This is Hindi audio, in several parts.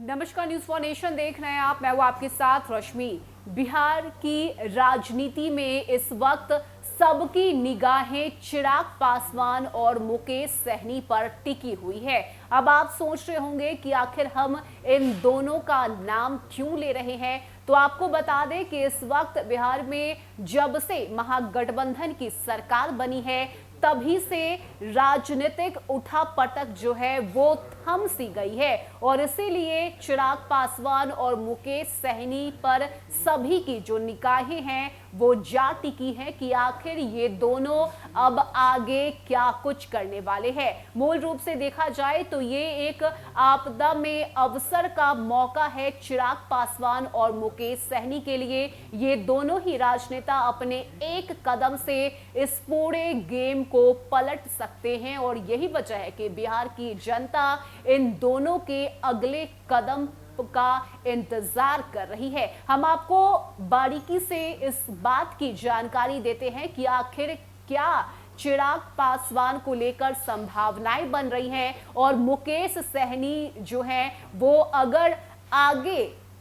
नमस्कार, न्यूज फॉर नेशन देख रहे हैं आप। मैं हूं आपके साथ रश्मि। बिहार की राजनीति में इस वक्त सबकी निगाहें चिराग पासवान और मुकेश सहनी पर टिकी हुई है। अब आप सोच रहे होंगे कि आखिर हम इन दोनों का नाम क्यों ले रहे हैं। तो आपको बता दें कि इस वक्त बिहार में जब से महागठबंधन की सरकार बनी है तभी से राजनीतिक उठापटक जो है वो थम सी गई है और इसीलिए चिराग पासवान और मुकेश सहनी पर सभी की जो निगाहें हैं वो जा टिकी हैं कि आखिर ये दोनों अब आगे क्या कुछ करने वाले हैं। मूल रूप से देखा जाए तो ये एक आपदा में अवसर का मौका है चिराग पासवान और मुकेश सहनी के लिए। ये दोनों ही राजनेता अपने एक कदम से इस पूरे गेम को पलट सकते हैं और यही वजह है कि बिहार की जनता इन दोनों के अगले कदम का इंतजार कर रही है। हम आपको बारीकी से इस बात की जानकारी देते हैं कि आखिर क्या चिराग पासवान को लेकर संभावनाएं बन रही हैं और मुकेश सहनी जो है वो अगर आगे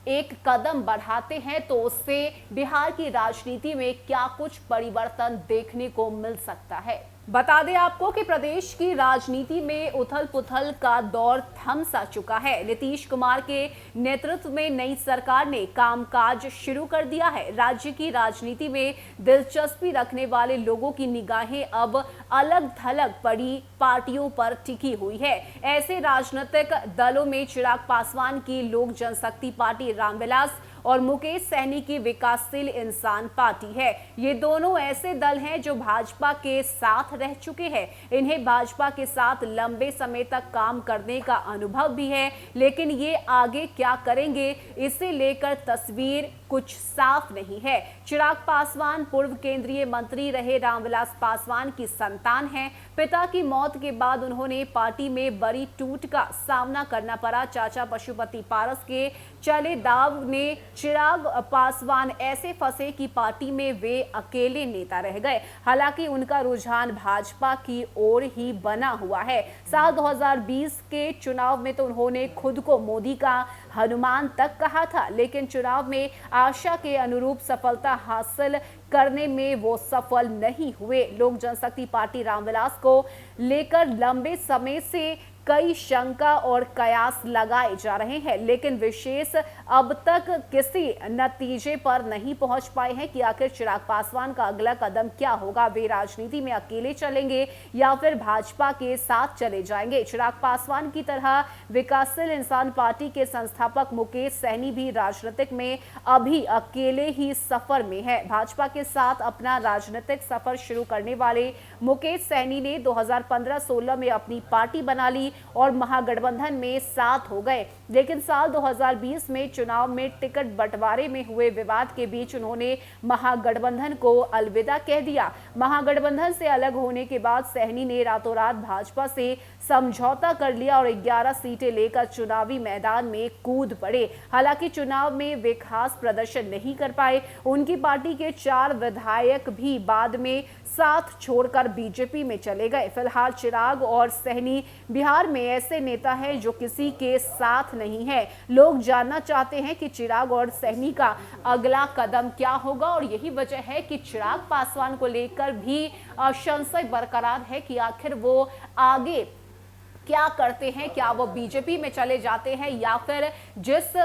एक कदम बढ़ाते हैं तो उससे बिहार की राजनीति में क्या कुछ परिवर्तन देखने को मिल सकता है। बता दें आपको कि प्रदेश की राजनीति में उथल पुथल का दौर थम सा चुका है। नीतीश कुमार के नेतृत्व में नई सरकार ने कामकाज शुरू कर दिया है। राज्य की राजनीति में दिलचस्पी रखने वाले लोगों की निगाहें अब अलग थलग पड़ी पार्टियों पर टिकी हुई है। ऐसे राजनीतिक दलों में चिराग पासवान की लोक जनशक्ति पार्टी रामविलास और मुकेश सहनी की विकासशील इंसान पार्टी है। ये दोनों ऐसे दल हैं जो भाजपा के साथ रह चुके हैं। इन्हें भाजपा के साथ लंबे समय तक काम करने का अनुभव भी है, लेकिन ये आगे क्या करेंगे इसे लेकर तस्वीर कुछ साफ नहीं है। चिराग पासवान पूर्व केंद्रीय मंत्री रहे रामविलास पासवान की संतान हैं। पिता की मौत के बाद उन्होंने पार्टी में बड़ी टूट का सामना करना पड़ा। चाचा पशुपति पारस के चले दाव ने चिराग पासवान ऐसे फंसे कि पार्टी में वे अकेले नेता रह गए। हालांकि उनका रुझान भाजपा की ओर ही बना हुआ है। साल 2020 के चुनाव में तो उन्होंने खुद को मोदी का हनुमान तक कहा था, लेकिन चुनाव में आशा के अनुरूप सफलता हासिल करने में वो सफल नहीं हुए। लोक जनशक्ति पार्टी रामविलास को लेकर लंबे समय से कई शंका और कयास लगाए जा रहे हैं, लेकिन विशेष अब तक किसी नतीजे पर नहीं पहुंच पाए हैं कि आखिर चिराग पासवान का अगला कदम क्या होगा। वे राजनीति में अकेले चलेंगे या फिर भाजपा के साथ चले जाएंगे। चिराग पासवान की तरह विकासशील इंसान पार्टी के संस्थापक मुकेश सहनी भी राजनीतिक में अभी अकेले ही सफर में है। भाजपा के साथ अपना राजनीतिक सफर शुरू करने वाले मुकेश सहनी ने 2015-16 में अपनी पार्टी बना ली और महागठबंधन में साथ हो गए, लेकिन साल 2020 में चुनाव में टिकट बंटवारे में हुए विवाद के बीच उन्होंने महागठबंधन को अलविदा कह दिया। महागठबंधन से अलग होने के बाद सहनी ने रातों रात भाजपा से समझौता कर लिया और 11 सीटें लेकर चुनावी मैदान में कूद पड़े। हालांकि चुनाव में वे खास प्रदर्शन नहीं कर पाए। उनकी पार्टी के 4 विधायक भी बाद में साथ छोड़कर बीजेपी में चले गए। फिलहाल चिराग और सहनी बिहार में ऐसे नेता हैं जो किसी के साथ नहीं है। लोग जानना चाहते हैं कि चिराग और सहनी का अगला कदम क्या होगा और यही वजह है कि चिराग पासवान को लेकर भी संशय बरकरार है कि आखिर वो आगे क्या करते हैं। क्या वो बीजेपी में चले जाते हैं या फिर जिस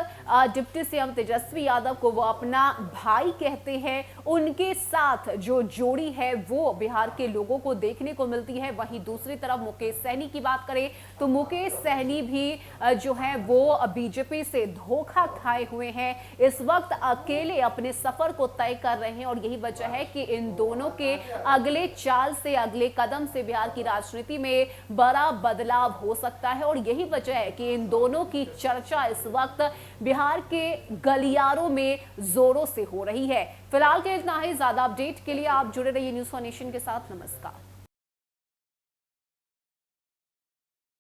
डिप्टी सीएम तेजस्वी यादव को वो अपना भाई कहते हैं उनके साथ जो जोड़ी है वो बिहार के लोगों को देखने को मिलती है। वहीं दूसरी तरफ मुकेश सहनी की बात करें तो मुकेश सहनी भी जो है वो बीजेपी से धोखा खाए हुए हैं। इस वक्त अकेले अपने सफर को तय कर रहे हैं और यही वजह है कि इन दोनों के अगले चाल से अगले कदम से बिहार की राजनीति में बड़ा बदलाव हो सकता है और यही वजह है कि इन दोनों की चर्चा इस वक्त बिहार के गलियारों में जोरों से हो रही है। फिलहाल के इतना ही। ज्यादा अपडेट के लिए आप जुड़े रहिए न्यूज़ फॉर नेशन के साथ। नमस्कार।